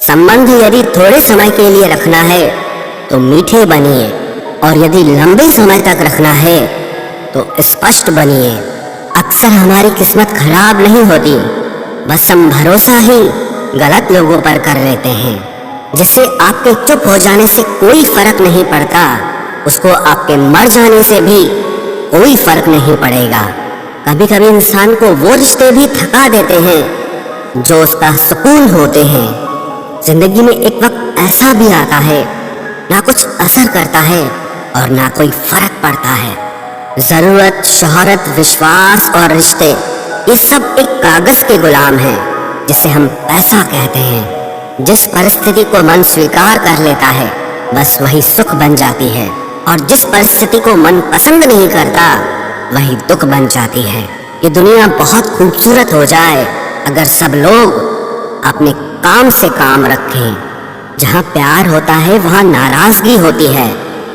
संबंध यदि थोड़े समय के लिए रखना है तो मीठे बनिए, और यदि लंबे समय तक रखना है तो स्पष्ट बनिए। अक्सर हमारी किस्मत खराब नहीं होती, बस हम भरोसा ही गलत लोगों पर कर लेते हैं। जिससे आपके चुप हो जाने से कोई फर्क नहीं पड़ता, उसको आपके मर जाने से भी कोई फर्क नहीं पड़ेगा। कभी कभी इंसान को वो रिश्ते भी थका देते हैं जो उसका सुकून होते हैं। जिंदगी में एक वक्त ऐसा भी आता है, ना कुछ असर करता है और ना कोई फर्क पड़ता है। जरूरत, शोहरत, विश्वास और रिश्ते, ये सब एक कागज के गुलाम हैं जिसे हम पैसा कहते हैं। जिस परिस्थिति को मन स्वीकार कर लेता है बस वही सुख बन जाती है, और जिस परिस्थिति को मन पसंद नहीं करता वही दुख बन जाती है। ये दुनिया बहुत खूबसूरत हो जाए अगर सब लोग अपने काम से काम रखें। जहाँ प्यार होता है वहाँ नाराजगी होती है,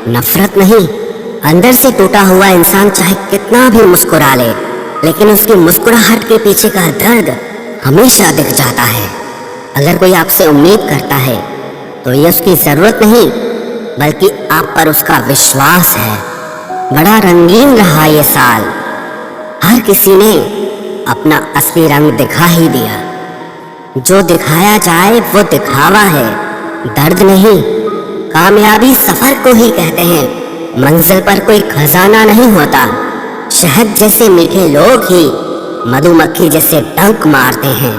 नफरत नहीं। अंदर से टूटा हुआ इंसान चाहे कितना भी मुस्कुरा ले, लेकिन उसकी मुस्कुराहट के पीछे का दर्द हमेशा दिख जाता है। अगर कोई आपसे उम्मीद करता है तो ये उसकी जरूरत नहीं, बल्कि आप पर उसका विश्वास है। बड़ा रंगीन रहा ये साल, हर किसी ने अपना असली रंग दिखा ही दिया। जो दिखाया जाए वो दिखावा है, दर्द नहीं। कामयाबी सफर को ही कहते हैं, मंजिल पर कोई खजाना नहीं होता। शहद जैसे मीठे लोग ही मधुमक्खी जैसे डंक मारते हैं।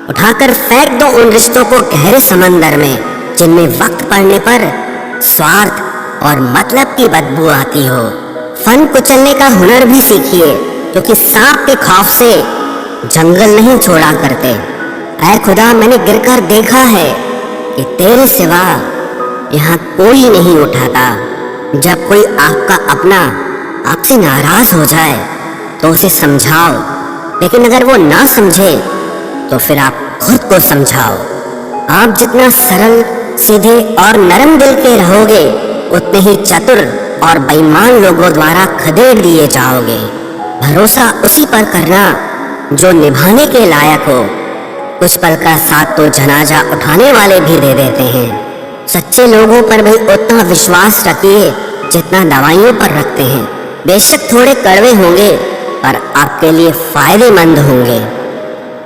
उठाकर फेंक दो उन रिश्तों को गहरे समंदर में, जिनमें वक्त पड़ने पर स्वार्थ और मतलब की बदबू आती हो। फन कुचलने का हुनर भी सीखिए, क्योंकि सांप के खौफ से जंगल नहीं छोड़ा करते। ऐ खुदा, मैंने गिरकर देखा है कि तेरे सिवा यहाँ कोई नहीं उठाता। जब कोई आपका अपना आपसे नाराज हो जाए तो उसे समझाओ, लेकिन अगर वो ना समझे तो फिर आप खुद को समझाओ। आप जितना सरल, सीधे और नरम दिल के रहोगे, उतने ही चतुर और बेईमान लोगों द्वारा खदेड़ दिए जाओगे। भरोसा उसी पर करना जो निभाने के लायक हो। कुछ पल का साथ तो जनाजा उठाने वाले भी दे देते हैं। सच्चे लोगों पर भी उतना विश्वास रखिए जितना दवाइयों पर रखते हैं। बेशक थोड़े कड़वे होंगे पर आपके लिए फायदेमंद होंगे।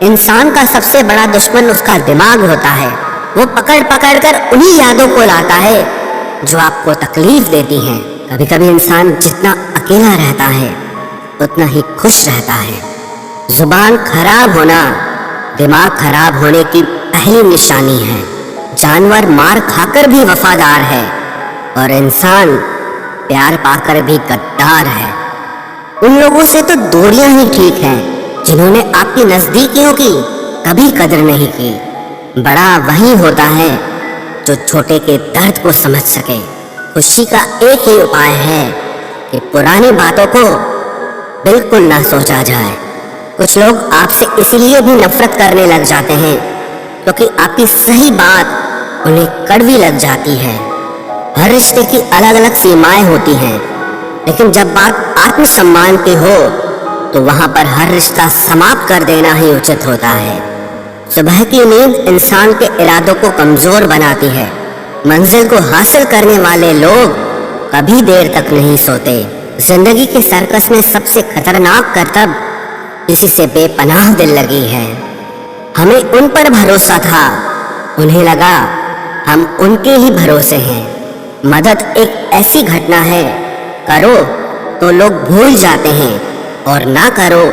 इंसान का सबसे बड़ा दुश्मन उसका दिमाग होता है। वो पकड़ पकड़ कर उन्हीं यादों को लाता है जो आपको तकलीफ देती हैं। कभी कभी इंसान जितना अकेला रहता है उतना ही खुश रहता है। जुबान खराब होना दिमाग खराब होने की पहली निशानी है। जानवर मार खाकर भी वफादार है और इंसान प्यार पाकर भी गद्दार है। उन लोगों से तो दूरियां ही ठीक हैं जिन्होंने आपकी नजदीकियों की कभी कदर नहीं की। बड़ा वही होता है जो छोटे के दर्द को समझ सके। खुशी का एक ही उपाय है कि पुरानी बातों को बिल्कुल ना सोचा जाए। कुछ लोग आपसे इसलिए भी नफरत करने लग जाते हैं क्योंकि आपकी सही बात उन्हें कड़वी लग जाती है। हर रिश्ते की अलग अलग सीमाएं होती हैं, लेकिन जब बात आत्मसम्मान की हो तो वहां पर हर रिश्ता समाप्त कर देना ही उचित होता है। सुबह की नींद इंसान के इरादों को कमजोर बनाती है। मंजिल को हासिल करने वाले लोग कभी देर तक नहीं सोते। जिंदगी के सर्कस में सबसे खतरनाक करतब किसी से बेपनाह दिल लगी है। हमें उन पर भरोसा था, उन्हें लगा हम उनके ही भरोसे हैं। मदद एक ऐसी घटना है, करो तो लोग भूल जाते हैं और ना करो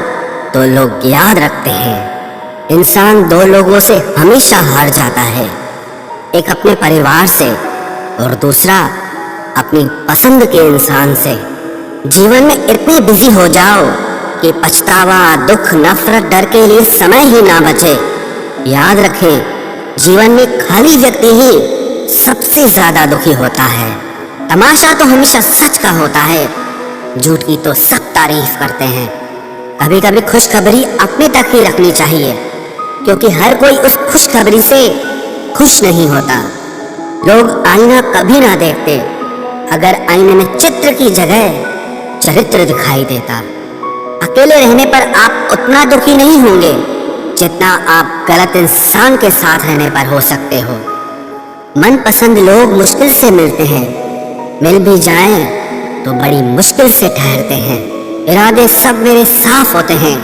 तो लोग याद रखते हैं। इंसान दो लोगों से हमेशा हार जाता है, एक अपने परिवार से और दूसरा अपनी पसंद के इंसान से। जीवन में इतने बिजी हो जाओ कि पछतावा, दुख, नफरत, डर के लिए समय ही ना बचे। याद रखें, जीवन में खाली व्यक्ति ही सबसे ज्यादा दुखी होता है। तमाशा तो हमेशा सच का होता है, झूठ की तो सब तारीफ करते हैं। कभी कभी खुशखबरी अपने तक ही रखनी चाहिए, क्योंकि हर कोई उस खुशखबरी से खुश नहीं होता। लोग आईना कभी ना देखते, अगर आईने में चित्र की जगह चरित्र दिखाई देता। अकेले रहने पर आप उतना दुखी नहीं होंगे जितना आप गलत इंसान के साथ रहने पर हो सकते हो। मनपसंद लोग मुश्किल से मिलते हैं, मिल भी जाएं तो बड़ी मुश्किल से ठहरते हैं। इरादे सब मेरे साफ होते हैं,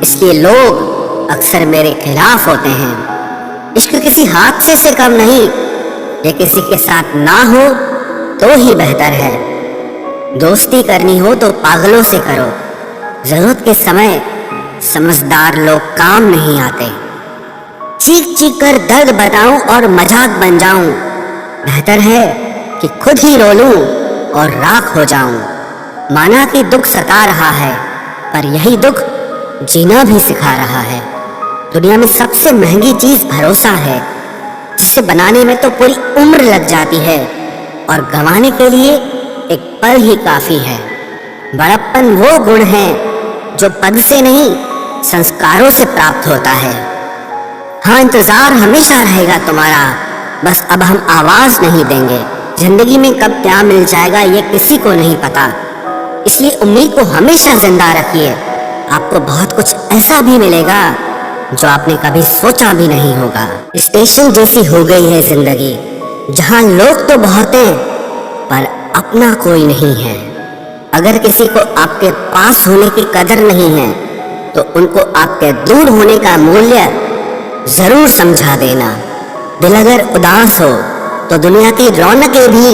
इसलिए लोग अक्सर मेरे खिलाफ होते हैं। इश्क किसी हादसे से कम नहीं, ये किसी के साथ ना हो तो ही बेहतर है। दोस्ती करनी हो तो पागलों से करो, जरूरत के समय समझदार लोग काम नहीं आते। चीख चीख कर दर्द बताऊं और मजाक बन जाऊं, बेहतर है कि खुद ही रो लूं और राख हो जाऊं। माना कि दुख सता रहा है, पर यही दुख जीना भी सिखा रहा है। दुनिया में सबसे महंगी चीज भरोसा है, जिसे बनाने में तो पूरी उम्र लग जाती है और गंवाने के लिए एक पल ही काफी है। बड़प्पन वो गुण है जो पद से नहीं संस्कारों से प्राप्त होता है। हाँ, इंतजार हमेशा रहेगा तुम्हारा, बस अब हम आवाज नहीं देंगे। जिंदगी में कब क्या मिल जाएगा ये किसी को नहीं पता, इसलिए उम्मीद को हमेशा जिंदा रखिए। आपको बहुत कुछ ऐसा भी मिलेगा जो आपने कभी सोचा भी नहीं होगा। स्टेशन जैसी हो गई है जिंदगी, जहाँ लोग तो बहुत हैं पर अपना कोई नहीं है। अगर किसी को आपके पास होने की कदर नहीं है तो उनको आपके दूर होने का मूल्य जरूर समझा देना। दिल अगर उदास हो तो दुनिया की रौनकें भी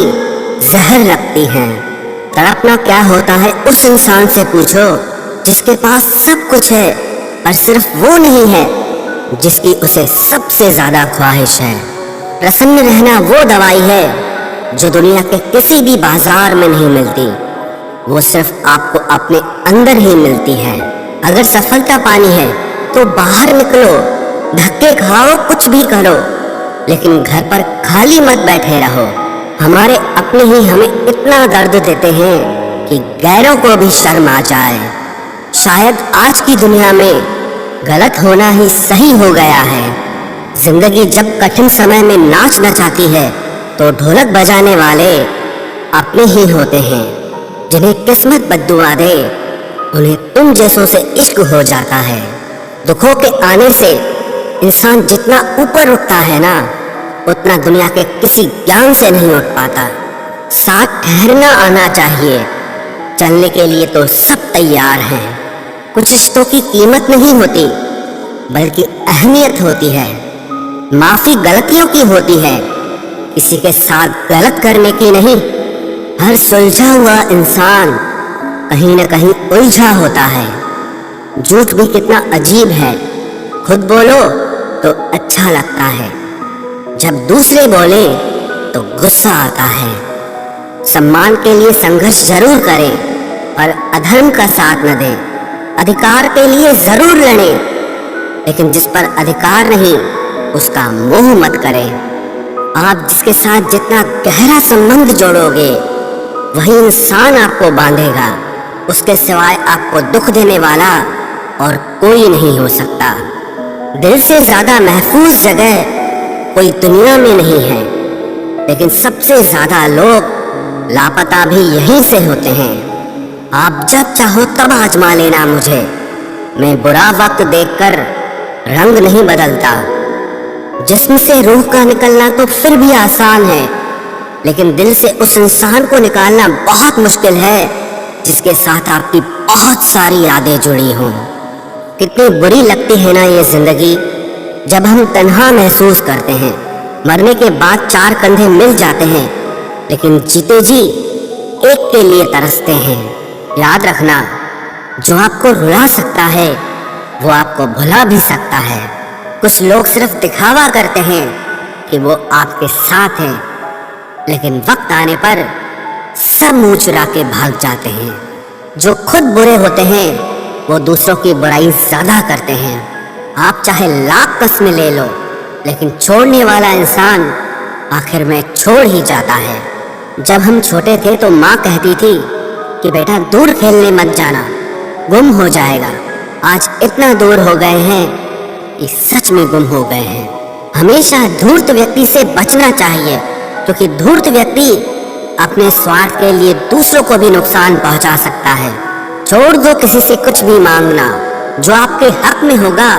जहर लगती हैं। तड़पना क्या होता है उस इंसान से पूछो जिसके पास सब कुछ है, पर सिर्फ वो नहीं है जिसकी उसे सबसे ज्यादा ख्वाहिश है। प्रसन्न रहना वो दवाई है जो दुनिया के किसी भी बाजार में नहीं मिलती, वो सिर्फ आपको अपने अंदर ही मिलती है। अगर सफलता पानी है तो बाहर निकलो, धक्के खाओ, कुछ भी करो, लेकिन घर पर खाली मत बैठे रहो। हमारे अपने ही हमें इतना दर्द देते हैं कि गैरों को भी शर्म आ जाए। शायद आज की दुनिया में गलत होना ही सही हो गया है। जिंदगी जब कठिन समय में नाच नचाती है तो ढोलक बजाने वाले अपने ही होते हैं। जिन्हें किस्मत बद्दुआ दे उन्हें तुम जैसों से इश्क हो जाता है। दुखों के आने से इंसान जितना ऊपर उठता है ना, उतना दुनिया के किसी ज्ञान से नहीं उठ पाता। साथ ठहरना आना चाहिए, चलने के लिए तो सब तैयार हैं। कुछ रिश्तों की कीमत नहीं होती बल्कि अहमियत होती है। माफी गलतियों की होती है, किसी के साथ गलत करने की नहीं। हर सुलझा हुआ इंसान कहीं न कहीं उलझा होता है। झूठ भी कितना अजीब है, खुद बोलो तो अच्छा लगता है, जब दूसरे बोले तो गुस्सा आता है। सम्मान के लिए संघर्ष जरूर करें पर अधर्म का साथ न दें। अधिकार के लिए जरूर लड़ें, लेकिन जिस पर अधिकार नहीं उसका मोह मत करें। आप जिसके साथ जितना गहरा संबंध जोड़ोगे वही इंसान आपको बांधेगा। उसके सिवाय आपको दुख देने वाला और कोई नहीं हो सकता। दिल से ज्यादा महफूज जगह कोई दुनिया में नहीं है, लेकिन सबसे ज्यादा लोग लापता भी यहीं से होते हैं। आप जब चाहो तब आजमा लेना मुझे, मैं बुरा वक्त देखकर रंग नहीं बदलता। जिस्म से रूह का निकलना तो फिर भी आसान है, लेकिन दिल से उस इंसान को निकालना बहुत मुश्किल है जिसके साथ आपकी बहुत सारी यादें जुड़ी हों। कितनी बुरी लगती है ना ये जिंदगी, जब हम तन्हा महसूस करते हैं। मरने के बाद चार कंधे मिल जाते हैं, लेकिन जीते जी एक के लिए तरसते हैं। याद रखना, जो आपको रुला सकता है वो आपको भुला भी सकता है। कुछ लोग सिर्फ दिखावा करते हैं कि वो आपके साथ हैं, लेकिन वक्त आने पर सब मुंह चुरा के भाग जाते हैं। जो खुद बुरे होते हैं वो दूसरों की बुराई ज्यादा करते हैं। आप चाहे लाख कस्में ले लो, लेकिन छोड़ने वाला इंसान आखिर में छोड़ ही जाता है। जब हम छोटे थे तो माँ कहती थी कि बेटा दूर खेलने मत जाना, गुम हो जाएगा। आज इतना दूर हो गए हैं कि सच में गुम हो गए हैं। हमेशा धूर्त व्यक्ति से बचना चाहिए, क्योंकि धूर्त व्यक्ति अपने स्वार्थ के लिए दूसरों को भी नुकसान पहुंचा सकता है। छोड़ दो किसी से कुछ भी मांगना, जो आपके हक में होगा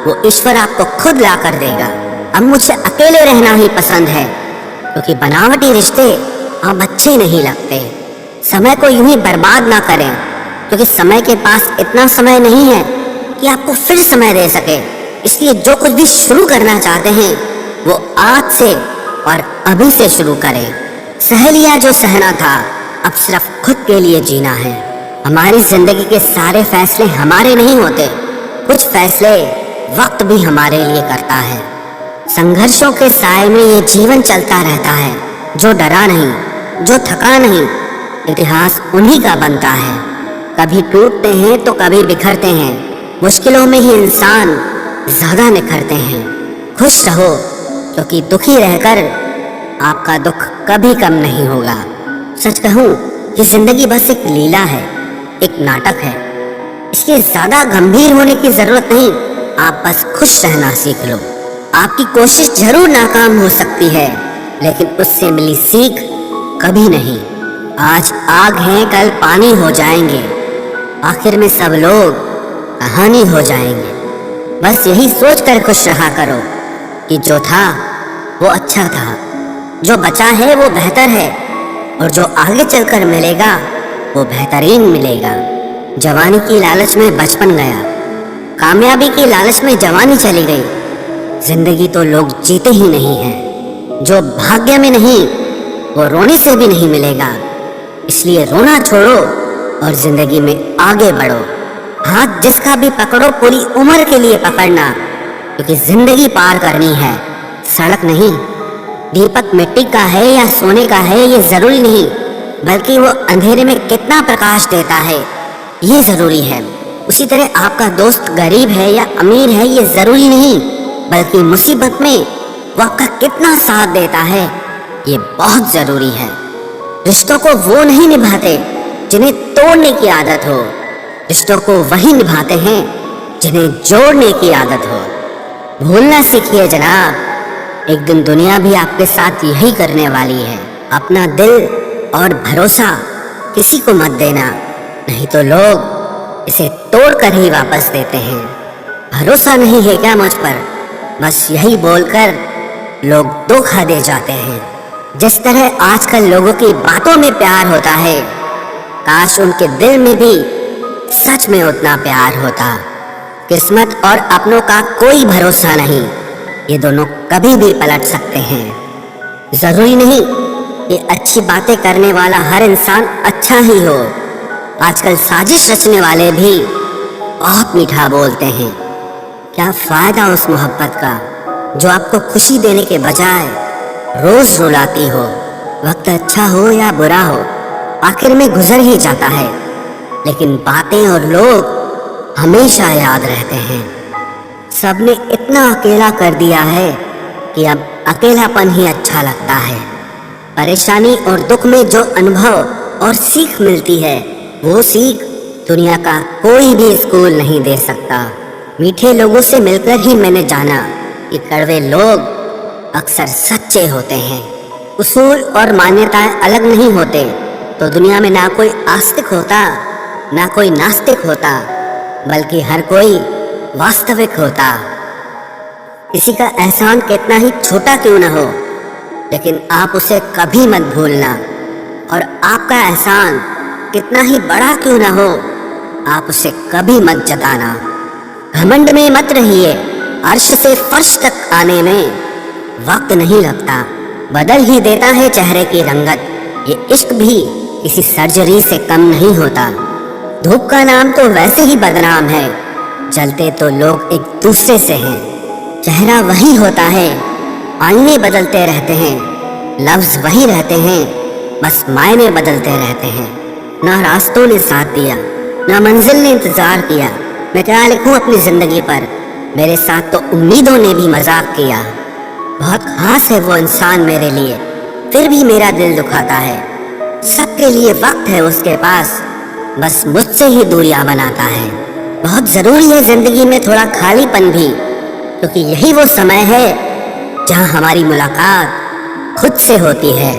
वो ईश्वर आपको खुद ला कर देगा। अब मुझे अकेले रहना ही पसंद है, क्योंकि बनावटी रिश्ते अब अच्छे नहीं लगते। समय को यूं ही बर्बाद ना करें, क्योंकि समय के पास इतना समय नहीं है कि आपको फिर समय दे सके। इसलिए जो कुछ भी शुरू करना चाहते हैं वो आज से और अभी से शुरू करें। सह लिया जो सहना था, अब सिर्फ खुद के लिए जीना है। हमारी जिंदगी के सारे फैसले हमारे नहीं होते, कुछ फैसले वक्त भी हमारे लिए करता है। संघर्षों के साए में ये जीवन चलता रहता है। जो डरा नहीं, जो थका नहीं, इतिहास उन्हीं का बनता है। कभी टूटते हैं तो कभी बिखरते हैं, मुश्किलों में ही इंसान ज्यादा निखरते हैं। खुश रहो, क्योंकि दुखी रहकर आपका दुख कभी कम नहीं होगा। सच कहूं कि जिंदगी बस एक लीला है, एक नाटक है। इसलिए ज्यादा गंभीर होने की जरूरत नहीं, आप बस खुश रहना सीख लो। आपकी कोशिश जरूर नाकाम हो सकती है, लेकिन उससे मिली सीख कभी नहीं। आज आग है, कल पानी हो जाएंगे, आखिर में सब लोग कहानी हो जाएंगे। बस यही सोच कर खुश रहा करो कि जो था वो अच्छा था, जो बचा है वो बेहतर है, और जो आगे चलकर मिलेगा वो बेहतरीन मिलेगा। जवानी की लालच में बचपन गया, कामयाबी की लालच में जवानी चली गई। जिंदगी तो लोग जीते ही नहीं हैं। जो भाग्य में नहीं वो रोने से भी नहीं मिलेगा। इसलिए रोना छोड़ो और जिंदगी में आगे बढ़ो। हाथ जिसका भी पकड़ो पूरी उम्र के लिए पकड़ना, क्योंकि जिंदगी पार करनी है, सड़क नहीं। दीपक मिट्टी का है या सोने का है ये जरूरी नहीं, बल्कि वो अंधेरे में कितना प्रकाश देता है ये जरूरी है। उसी तरह आपका दोस्त गरीब है या अमीर है ये जरूरी नहीं, बल्कि मुसीबत में वो आपका कितना साथ देता है ये बहुत जरूरी है। रिश्तों को वो नहीं निभाते जिन्हें तोड़ने की आदत हो, रिश्तों को वही निभाते हैं जिन्हें जोड़ने की आदत हो। भूलना सीखिए जनाब, एक दिन दुनिया भी आपके साथ यही करने वाली है। अपना दिल और भरोसा किसी को मत देना, नहीं तो लोग इसे तोड़कर ही वापस देते हैं। भरोसा नहीं है क्या मुझ पर, बस यही बोलकर लोग धोखा दे जाते हैं। जिस तरह आजकल लोगों की बातों में प्यार होता है, काश उनके दिल में भी सच में उतना प्यार होता। किस्मत और अपनों का कोई भरोसा नहीं, ये दोनों कभी भी पलट सकते हैं। जरूरी नहीं कि अच्छी बातें करने वाला हर इंसान अच्छा ही हो। आजकल साजिश रचने वाले भी बहुत मीठा बोलते हैं। क्या फायदा उस मोहब्बत का जो आपको खुशी देने के बजाय रोज रुलाती हो। वक्त अच्छा हो या बुरा हो, आखिर में गुजर ही जाता है, लेकिन बातें और लोग हमेशा याद रहते हैं। सबने इतना अकेला कर दिया है कि अब अकेलापन ही अच्छा लगता है। परेशानी और दुख में जो अनुभव और सीख मिलती है, वो सीख दुनिया का कोई भी स्कूल नहीं दे सकता। मीठे लोगों से मिलकर ही मैंने जाना कि कड़वे लोग अक्सर सच्चे होते हैं। उसूल और मान्यताएं अलग नहीं होते तो दुनिया में ना कोई आस्तिक होता, ना कोई नास्तिक होता, बल्कि हर कोई वास्तविक होता। किसी का एहसान कितना ही छोटा क्यों न हो, लेकिन आप उसे कभी मत भूलना। और आपका एहसान कितना ही बड़ा क्यों न हो, आप उसे कभी मत जताना। घमंड में मत रहिए, अर्श से फर्श तक आने में वक्त नहीं लगता, बदल ही देता है चेहरे की रंगत। ये इश्क भी किसी सर्जरी से कम नहीं होता। धूप का नाम तो वैसे ही बदनाम है, जलते तो लोग एक दूसरे से हैं। चेहरा वही होता है, आईने बदलते रहते हैं, लफ्ज वही रहते हैं, बस मायने बदलते रहते हैं। ना रास्तों ने साथ दिया, ना मंजिल ने इंतजार किया। मैं क्या लिखूं अपनी जिंदगी पर, मेरे साथ तो उम्मीदों ने भी मजाक किया। बहुत खास है वो इंसान मेरे लिए, फिर भी मेरा दिल दुखाता है। सबके लिए वक्त है उसके पास, बस मुझसे ही दूरियां बनाता है। बहुत जरूरी है जिंदगी में थोड़ा खालीपन भी, क्योंकि यही वो समय है जहां हमारी मुलाकात खुद से होती है।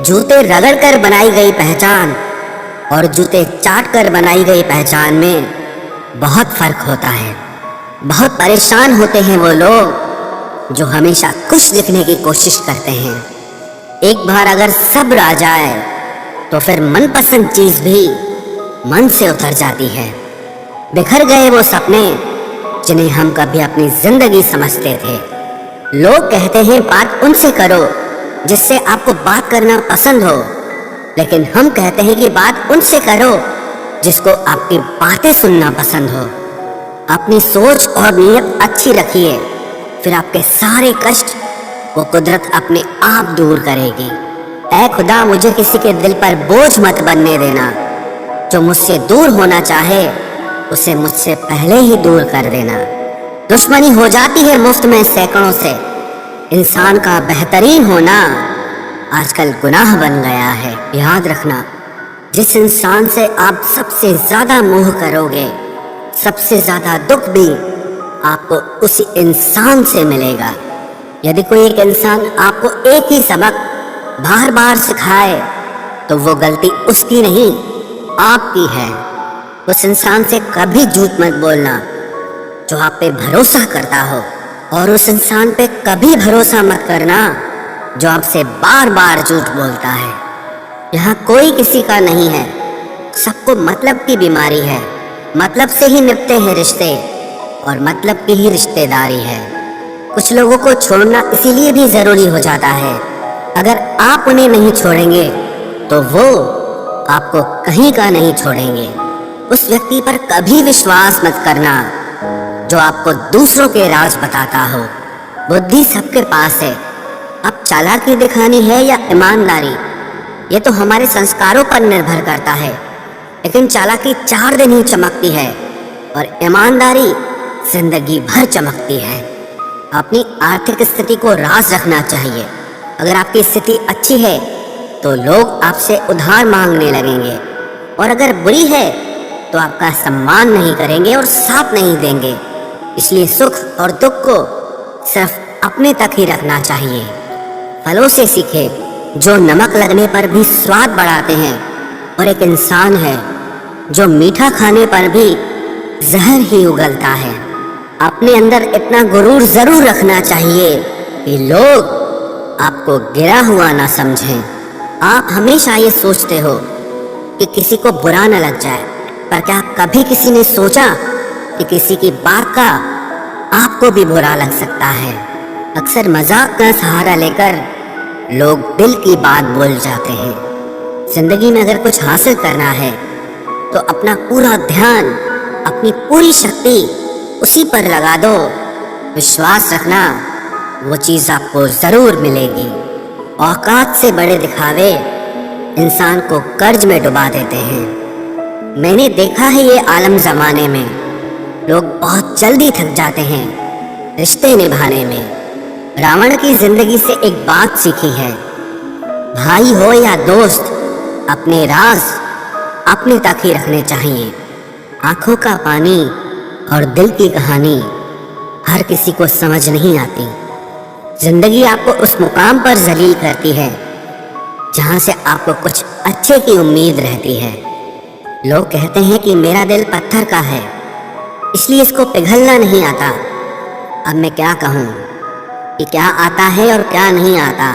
जूते रगड़ कर बनाई गई पहचान और जूते चाट कर बनाई गई पहचान में बहुत फर्क होता है। बहुत परेशान होते हैं वो लोग जो हमेशा खुश दिखने की कोशिश करते हैं। एक बार अगर सब्र आ जाए तो फिर मनपसंद चीज भी मन से उतर जाती है। बिखर गए वो सपने जिन्हें हम कभी अपनी जिंदगी समझते थे। लोग कहते हैं बात उनसे करो जिससे आपको बात करना पसंद हो, लेकिन हम कहते हैं कि बात उनसे करो जिसको आपकी बातें सुनना पसंद हो। अपनी सोच और नीयत अच्छी रखिए, फिर आपके सारे कष्ट वो कुदरत अपने आप दूर करेगी। ऐ खुदा, मुझे किसी के दिल पर बोझ मत बनने देना। जो मुझसे दूर होना चाहे उसे मुझसे पहले ही दूर कर देना। दुश्मनी हो जाती है मुफ्त में सैकड़ों से। इंसान का बेहतरीन होना आजकल गुनाह बन गया है। याद रखना, जिस इंसान से आप सबसे ज्यादा मोह करोगे, सबसे ज्यादा दुख भी आपको उसी इंसान से मिलेगा। यदि कोई एक इंसान आपको एक ही सबक बार बार सिखाए तो वो गलती उसकी नहीं आपकी है। उस इंसान से कभी झूठ मत बोलना जो आप पे भरोसा करता हो, और उस इंसान पे कभी भरोसा मत करना जो आपसे बार बार झूठ बोलता है। यहाँ कोई किसी का नहीं है, सबको मतलब की बीमारी है। मतलब से ही निपटे हैं रिश्ते और मतलब की ही रिश्तेदारी है। कुछ लोगों को छोड़ना इसीलिए भी जरूरी हो जाता है, अगर आप उन्हें नहीं छोड़ेंगे तो वो आपको कहीं का नहीं छोड़ेंगे। उस व्यक्ति पर कभी विश्वास मत करना जो आपको दूसरों के राज बताता हो। बुद्धि सबके पास है, अब चालाकी दिखानी है या ईमानदारी, ये तो हमारे संस्कारों पर निर्भर करता है। लेकिन चालाकी 4 दिन ही चमकती है और ईमानदारी जिंदगी भर चमकती है। अपनी आर्थिक स्थिति को राज रखना चाहिए। अगर आपकी स्थिति अच्छी है तो लोग आपसे उधार मांगने लगेंगे, और अगर बुरी है तो आपका सम्मान नहीं करेंगे और साथ नहीं देंगे। इसलिए सुख और दुख को सिर्फ अपने तक ही रखना चाहिए। फलों से सीखे जो नमक लगने पर भी स्वाद बढ़ाते हैं, और एक इंसान है जो मीठा खाने पर भी जहर ही उगलता है। अपने अंदर इतना गुरूर जरूर रखना चाहिए कि लोग आपको गिरा हुआ ना समझें। आप हमेशा ये सोचते हो कि किसी को बुरा न लग जाए, पर क्या कभी किसी ने सोचा कि किसी की बात का आपको भी बुरा लग सकता है? अक्सर मजाक का सहारा लेकर लोग दिल की बात बोल जाते हैं। जिंदगी में अगर कुछ हासिल करना है तो अपना पूरा ध्यान, अपनी पूरी शक्ति उसी पर लगा दो। विश्वास रखना, वो चीज आपको जरूर मिलेगी। औकात से बड़े दिखावे इंसान को कर्ज में डुबा देते हैं। मैंने देखा है ये आलम जमाने में लोग बहुत जल्दी थक जाते हैं रिश्ते निभाने में। रावण की जिंदगी से एक बात सीखी है, भाई हो या दोस्त, अपने राज अपने तक ही रखने चाहिए। आंखों का पानी और दिल की कहानी हर किसी को समझ नहीं आती। जिंदगी आपको उस मुकाम पर जलील करती है जहां से आपको कुछ अच्छे की उम्मीद रहती है। लोग कहते हैं कि मेरा दिल पत्थर का है, इसलिए इसको पिघलना नहीं आता। अब मैं क्या कहूँ कि क्या आता है और क्या नहीं आता।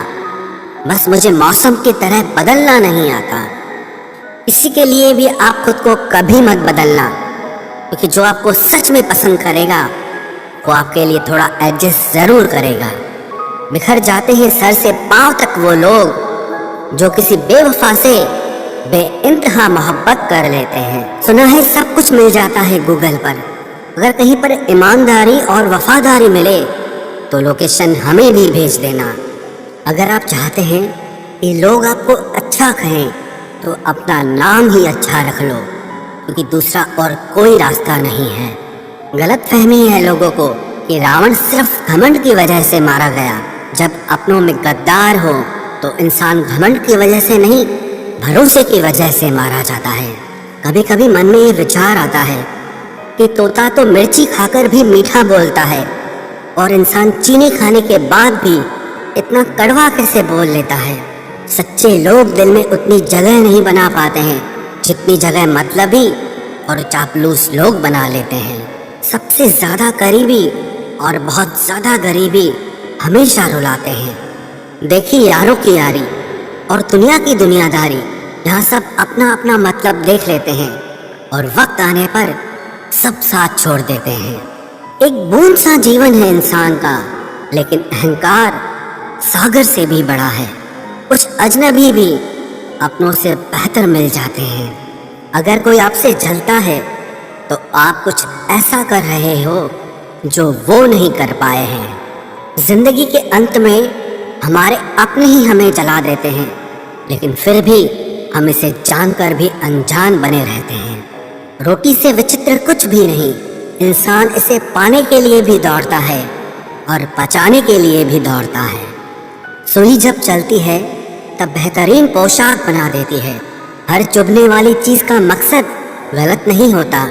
बस मुझे मौसम की तरह बदलना नहीं आता। इसी के लिए भी आप खुद को कभी मत बदलना, क्योंकि जो आपको सच में पसंद करेगा वो आपके लिए थोड़ा एडजस्ट जरूर करेगा। बिखर जाते हैं सर से पांव तक वो लोग जो किसी बेवफा से बेइंतहा मोहब्बत कर लेते हैं। सुना है सब कुछ मिल जाता है गूगल पर, अगर कहीं पर ईमानदारी और वफादारी मिले तो लोकेशन हमें भी भेज देना। अगर आप चाहते हैं कि लोग आपको अच्छा कहें तो अपना नाम ही अच्छा रख लो, क्योंकि दूसरा और कोई रास्ता नहीं है। गलत फहमी है लोगों को कि रावण सिर्फ घमंड की वजह से मारा गया। जब अपनों में गद्दार हो तो इंसान घमंड की वजह से नहीं, भरोसे की वजह से मारा जाता है। कभी कभी मन में ये विचार आता है कि तोता तो मिर्ची खाकर भी मीठा बोलता है, और इंसान चीनी खाने के बाद भी इतना कड़वा कैसे बोल लेता है। सच्चे लोग दिल में उतनी जगह नहीं बना पाते हैं जितनी जगह मतलबी और चापलूस लोग बना लेते हैं। सबसे ज्यादा करीबी और बहुत ज्यादा गरीबी हमेशा रुलाते हैं। देखिए यारों की यारी और दुनिया की दुनियादारी, यहाँ सब अपना अपना मतलब देख लेते हैं और वक्त आने पर सब साथ छोड़ देते हैं। एक बूंद सा जीवन है इंसान का, लेकिन अहंकार सागर से भी बड़ा है। कुछ अजनबी भी अपनों से बेहतर मिल जाते हैं। अगर कोई आपसे जलता है तो आप कुछ ऐसा कर रहे हो जो वो नहीं कर पाए हैं। जिंदगी के अंत में हमारे अपने ही हमें जला देते हैं, लेकिन फिर भी हम इसे जानकर भी अनजान बने रहते हैं। रोटी से विचित्र कुछ भी नहीं, इंसान इसे पाने के लिए भी दौड़ता है और पचाने के लिए भी दौड़ता है। सुई जब चलती है तब बेहतरीन पोशाक बना देती है। हर चुभने वाली चीज का मकसद गलत नहीं होता।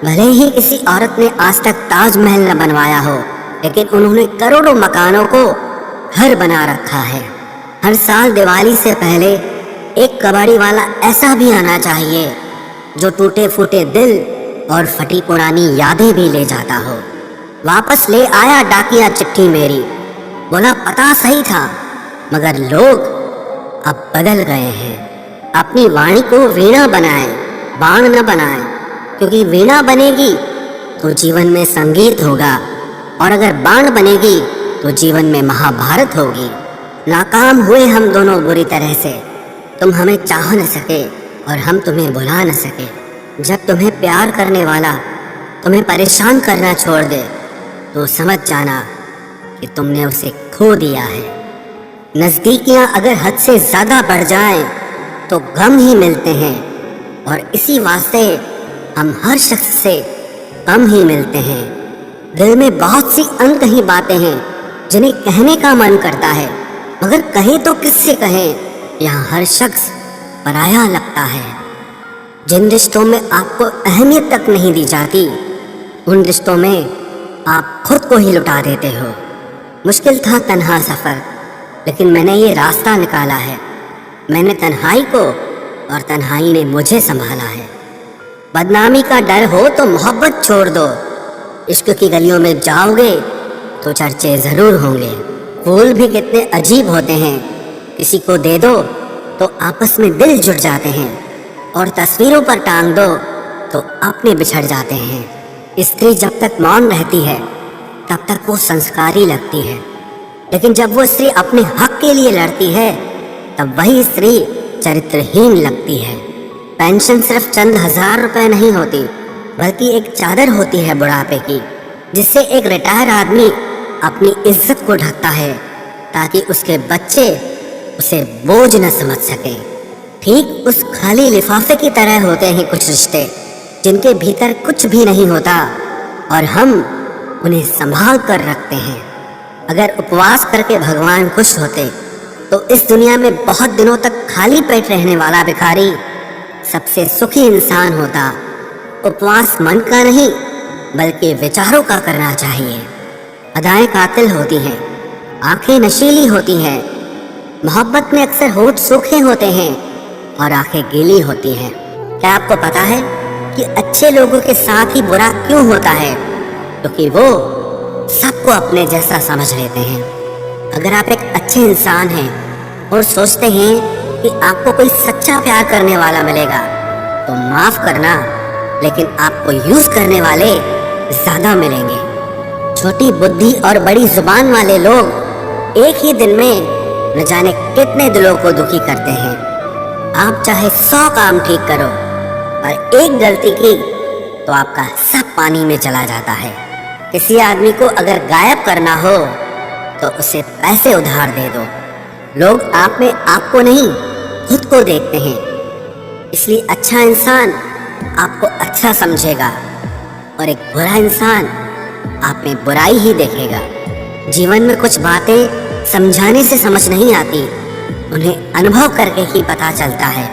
भले ही किसी औरत ने आज तक ताजमहल न बनवाया हो, लेकिन उन्होंने करोड़ों मकानों को घर बना रखा है। हर साल दिवाली से पहले एक कबाड़ी वाला ऐसा भी आना चाहिए जो टूटे फूटे दिल और फटी पुरानी यादें भी ले जाता हो। वापस ले आया डाकिया चिट्ठी मेरी, बोला पता सही था मगर लोग अब बदल गए हैं। अपनी वाणी को वीणा बनाए, बाण न बनाए, क्योंकि वीणा बनेगी तो जीवन में संगीत होगा और अगर बाण बनेगी तो जीवन में महाभारत होगी। नाकाम हुए हम दोनों बुरी तरह से, तुम हमें चाह न सके और हम तुम्हें भुला न सके। जब तुम्हें प्यार करने वाला तुम्हें परेशान करना छोड़ दे तो समझ जाना कि तुमने उसे खो दिया है। नज़दीकियां अगर हद से ज़्यादा बढ़ जाएं तो गम ही मिलते हैं, और इसी वास्ते हम हर शख्स से कम ही मिलते हैं। दिल में बहुत सी अनकही बातें हैं जिन्हें कहने का मन करता है, मगर कहें तो किससे कहें, यहाँ हर शख्स पराया लगता है। जिन रिश्तों में आपको अहमियत तक नहीं दी जाती, उन रिश्तों में आप खुद को ही लुटा देते हो। मुश्किल था तन्हा सफ़र, लेकिन मैंने ये रास्ता निकाला है। मैंने तन्हाई को और तन्हाई ने मुझे संभाला है। बदनामी का डर हो तो मोहब्बत छोड़ दो। इश्क की गलियों में जाओगे तो चर्चे ज़रूर होंगे। फूल भी कितने अजीब होते हैं, किसी को दे दो तो आपस में दिल जुट जाते हैं, और तस्वीरों पर टांग दो तो अपने बिछड़ जाते हैं। स्त्री जब तक मौन रहती है तब तक वो संस्कारी लगती है, लेकिन जब वो स्त्री अपने हक के लिए लड़ती है तब वही स्त्री चरित्रहीन लगती है। पेंशन सिर्फ चंद हजार रुपए नहीं होती, बल्कि एक चादर होती है बुढ़ापे की, जिससे एक रिटायर आदमी अपनी इज्जत को ढकता है ताकि उसके बच्चे उसे बोझ न समझ सके। ठीक उस खाली लिफाफे की तरह होते हैं कुछ रिश्ते जिनके भीतर कुछ भी नहीं होता और हम उन्हें संभाल कर रखते हैं। अगर उपवास करके भगवान खुश होते तो इस दुनिया में बहुत दिनों तक खाली पेट रहने वाला भिखारी सबसे सुखी इंसान होता। उपवास मन का नहीं बल्कि विचारों का करना चाहिए। अदाएं कातिल होती हैं, आंखें नशीली होती हैं। मोहब्बत में अक्सर होठ सूखे होते हैं और आंखें गीली होती हैं। क्या आपको पता है कि अच्छे लोगों के साथ ही बुरा क्यों होता है? क्योंकि वो सबको अपने जैसा समझ लेते हैं। अगर आप एक अच्छे इंसान हैं और सोचते हैं कि आपको कोई सच्चा प्यार करने वाला मिलेगा तो माफ करना, लेकिन आपको यूज करने वाले ज्यादा मिलेंगे। छोटी बुद्धि और बड़ी जुबान वाले लोग एक ही दिन में न जाने कितने दिलों को दुखी करते हैं। आप चाहे 100 काम ठीक करो और एक गलती की तो आपका सब पानी में चला जाता है। किसी आदमी को अगर गायब करना हो तो उसे पैसे उधार दे दो। लोग आप में आपको नहीं खुद को देखते हैं, इसलिए अच्छा इंसान आपको अच्छा समझेगा और एक बुरा इंसान आप में बुराई ही देखेगा। जीवन में कुछ बातें समझाने से समझ नहीं आती, उन्हें अनुभव करके ही पता चलता है।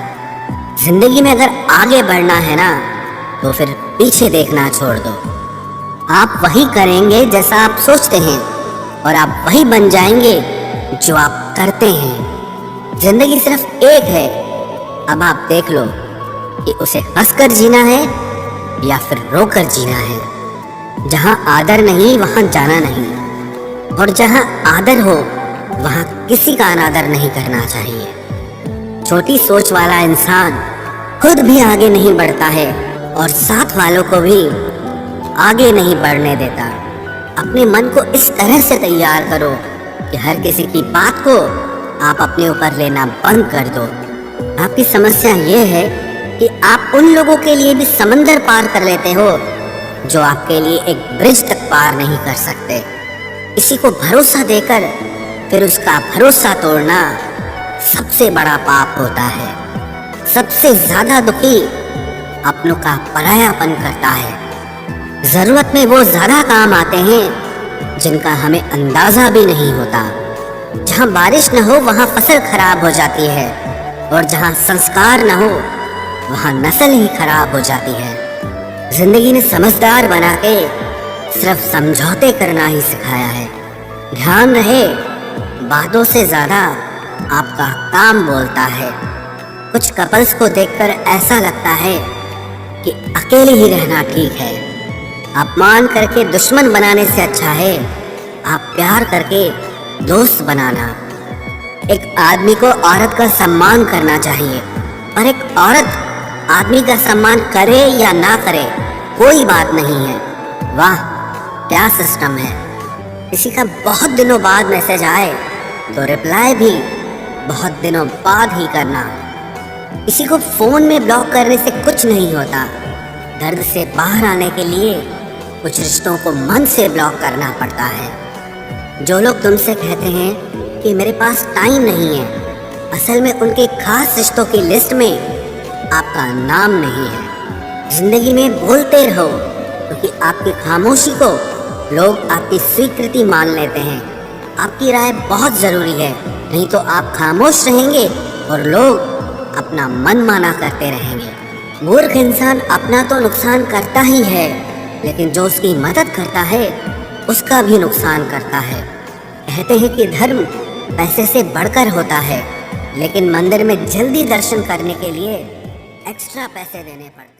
जिंदगी में अगर आगे बढ़ना है ना तो फिर पीछे देखना छोड़ दो। आप वही करेंगे जैसा आप सोचते हैं और आप वही बन जाएंगे जो आप करते हैं। जिंदगी सिर्फ एक है, अब आप देख लो कि उसे हंसकर जीना है या फिर रोकर जीना है। जहाँ आदर नहीं वहाँ जाना नहीं, और जहाँ आदर हो वहाँ किसी का अनादर नहीं करना चाहिए। छोटी सोच वाला इंसान खुद भी आगे नहीं बढ़ता है और साथ वालों को भी आगे नहीं बढ़ने देता। अपने मन को इस तरह से तैयार करो कि हर किसी की बात को आप अपने ऊपर लेना बंद कर दो। आपकी समस्या ये है कि आप उन लोगों के लिए भी समंदर पार कर लेते हो जो आपके लिए एक ब्रिज तक पार नहीं कर सकते। किसी को भरोसा देकर फिर उसका भरोसा तोड़ना सबसे बड़ा पाप होता है। सबसे ज्यादा दुखी अपनों का परायापन करता है। जरूरत में वो ज्यादा काम आते हैं जिनका हमें अंदाजा भी नहीं होता। जहाँ बारिश न हो वहाँ फसल खराब हो जाती है, और जहाँ संस्कार न हो वहाँ नस्ल ही खराब हो जाती है। जिंदगी ने समझदार बना के सिर्फ समझौते करना ही सिखाया है। ध्यान रहे, बातों से ज्यादा आपका काम बोलता है। कुछ कपल्स को देखकर ऐसा लगता है कि अकेले ही रहना ठीक है। अपमान करके दुश्मन बनाने से अच्छा है आप प्यार करके दोस्त बनाना। एक आदमी को औरत का सम्मान करना चाहिए, और एक औरत आदमी का सम्मान करे या ना करे कोई बात नहीं है। वाह क्या सिस्टम है। किसी का बहुत दिनों बाद मैसेज आए तो रिप्लाई भी बहुत दिनों बाद ही करना। किसी को फोन में ब्लॉक करने से कुछ नहीं होता। दर्द से बाहर आने के लिए कुछ रिश्तों को मन से ब्लॉक करना पड़ता है। जो लोग तुमसे कहते हैं कि मेरे पास टाइम नहीं है, असल में उनके खास रिश्तों की लिस्ट में आपका नाम नहीं है। जिंदगी में बोलते रहो, क्योंकि आपकी खामोशी को लोग आपकी स्वीकृति मान लेते हैं। आपकी राय बहुत जरूरी है, नहीं तो आप खामोश रहेंगे और लोग अपना मन माना करते रहेंगे। मूर्ख इंसान अपना तो नुकसान करता ही है, लेकिन जो उसकी मदद करता है उसका भी नुकसान करता है। कहते हैं कि धर्म पैसे से बढ़कर होता है, लेकिन मंदिर में जल्दी दर्शन करने के लिए एक्स्ट्रा पैसे देने पड़ते हैं।